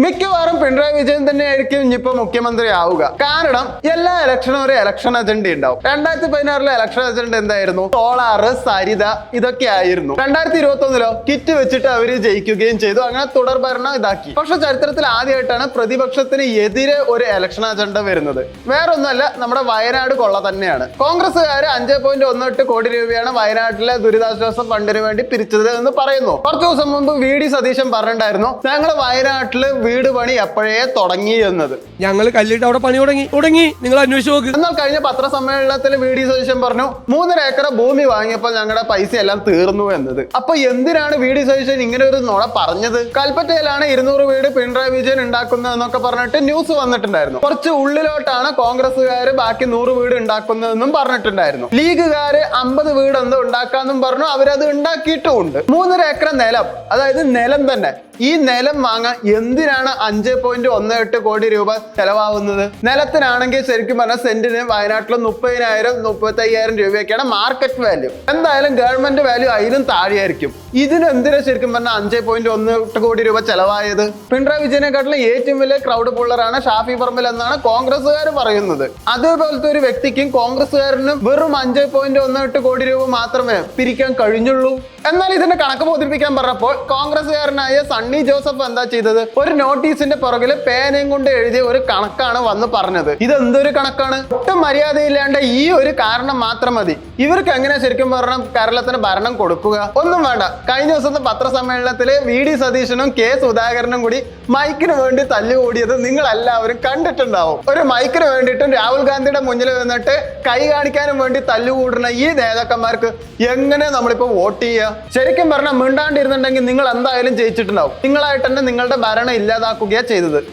മിക്കവാറും പിണറായി വിജയൻ തന്നെയായിരിക്കും ഇനിയിപ്പോ മുഖ്യമന്ത്രി ആവുക. കാരണം എല്ലാ ഇലക്ഷനും ഒരു ഇലക്ഷൻ അജണ്ട ഉണ്ടാവും. 2016 ഇലക്ഷൻ അജണ്ട എന്തായിരുന്നു? സോളാറ്, സരിത, ഇതൊക്കെ ആയിരുന്നു. 2021 കിറ്റ് വെച്ചിട്ട് അവര് ജയിക്കുകയും ചെയ്തു. അങ്ങനെ തുടർ ഭരണം ഇതാക്കി. പക്ഷെ ചരിത്രത്തിൽ ആദ്യമായിട്ടാണ് പ്രതിപക്ഷത്തിന് എതിരെ ഒരു ഇലക്ഷൻ അജണ്ട വരുന്നത്. വേറൊന്നുമല്ല, നമ്മുടെ വയനാട് കൊള്ള തന്നെയാണ്. കോൺഗ്രസ്സുകാര് 5.18 കോടി രൂപയാണ് വയനാട്ടിലെ ദുരിതാശ്വാസ ഫണ്ടിന് വേണ്ടി പിരിച്ചത് എന്ന് പറയുന്നു. കുറച്ചു ദിവസം മുമ്പ് VD സതീശൻ പറഞ്ഞിട്ടുണ്ടായിരുന്നു, ഞങ്ങൾ വയനാട്ടില് വീട് പണി എപ്പോഴേ തുടങ്ങി എന്നത്. ഞങ്ങൾ കല്ലിട്ട് അവിടെ പണി തുടങ്ങി നിങ്ങൾ അന്വേഷിച്ച് നോക്ക്. എന്നാൽ കഴിഞ്ഞ പത്രസമ്മേളനത്തിൽ VD സതീശൻ പറഞ്ഞു 3.5 ഏക്കർ ഭൂമി വാങ്ങിയപ്പോൾ ഞങ്ങളുടെ പൈസ എല്ലാം തീർന്നു എന്നത്. അപ്പൊ എന്തിനാണ് VD സതീശൻ ഇങ്ങനെ ഒരു നുണ പറഞ്ഞത്? കൽപ്പറ്റയിലാണ് 200 വീട് പിണറായി വിജയൻ ഉണ്ടാക്കുന്നതെന്നൊക്കെ പറഞ്ഞിട്ട് ന്യൂസ് വന്നിട്ടുണ്ടായിരുന്നു. കുറച്ച് ഉള്ളിലോട്ടാണ് കോൺഗ്രസ്സുകാര് ബാക്കി 100 വീട് ഉണ്ടാക്കുന്നതെന്നും പറഞ്ഞിട്ടുണ്ടായിരുന്നു. ലീഗുകാര് 50 വീട് എന്തോ ഉണ്ടാക്കാന്നും പറഞ്ഞു. അവരത് ഉണ്ടാക്കിയിട്ടുമുണ്ട്. 3.5 ഏക്കർ നിലം, അതായത് നിലം തന്നെ. ഈ നിലം വാങ്ങാൻ എന്തിനാണ് 5.18 കോടി രൂപ ചെലവാകുന്നത്? നിലത്തിനാണെങ്കിൽ ശരിക്കും പറഞ്ഞാൽ സെന്റിന് വയനാട്ടിൽ 30,000-35,000 രൂപയൊക്കെയാണ് മാർക്കറ്റ് വാല്യൂ. എന്തായാലും ഗവൺമെന്റ് വാല്യൂ അതിലും താഴെയായിരിക്കും. ഇതിന് എന്തിനാ ശരിക്കും പറഞ്ഞാൽ 5.18 കോടി രൂപ ചെലവായത്? പിണറായി വിജയനെക്കാട്ടിലും ഏറ്റവും വലിയ ക്രൗഡ് പുള്ളറാണ് ഷാഫി പറമ്പിൽ എന്നാണ് കോൺഗ്രസ്സുകാർ പറയുന്നത്. അതേപോലത്തെ ഒരു വ്യക്തിക്കും കോൺഗ്രസ്സുകാരനും വെറും 5.18 കോടി രൂപ മാത്രമേ പിരിക്കാൻ കഴിഞ്ഞുള്ളൂ. എന്നാൽ ഇതിന്റെ കണക്ക് ബോധിപ്പിക്കാൻ പറഞ്ഞപ്പോൾ കോൺഗ്രസ്സുകാരനായ സണ്ണി ജോസഫ് എന്താ ചെയ്തത്? ഒരു നോട്ടീസിന്റെ പുറകില് പേനയും കൊണ്ട് എഴുതിയ ഒരു കണക്കാണ് വന്ന് പറഞ്ഞത്. ഇതെന്തൊരു കണക്കാണ്? ഒട്ടും മര്യാദയില്ലാണ്ട് ഈ ഒരു കാരണം മാത്രം മതി ഇവർക്ക് എങ്ങനെ ശരിക്കും പറഞ്ഞാൽ കേരളത്തിന് ഭരണം കൊടുക്കുക? ഒന്നും വേണ്ട. കഴിഞ്ഞ ദിവസത്തെ പത്രസമ്മേളനത്തില് VD സതീശനും K സുധാകരനും കൂടി മൈക്കിന് വേണ്ടി തല്ലുകൂടിയത് നിങ്ങൾ എല്ലാവരും കണ്ടിട്ടുണ്ടാവും. ഒരു മൈക്കിന് വേണ്ടിയിട്ടും രാഹുൽ ഗാന്ധിയുടെ മുന്നിൽ വന്നിട്ട് കൈ കാണിക്കാനും വേണ്ടി തല്ലുകൂടുന്ന ഈ നേതാക്കന്മാർക്ക് എങ്ങനെ നമ്മളിപ്പോ വോട്ട് ചെയ്യുക? ശരിക്കും പറഞ്ഞാൽ മിണ്ടാണ്ടിരുന്നുണ്ടെങ്കിൽ നിങ്ങൾ എന്തായാലും ജയിച്ചിട്ടുണ്ടാവും. നിങ്ങളായിട്ട് തന്നെ നിങ്ങളുടെ ഭരണം ഇല്ലാതാക്കുകയാണ് ചെയ്തത്.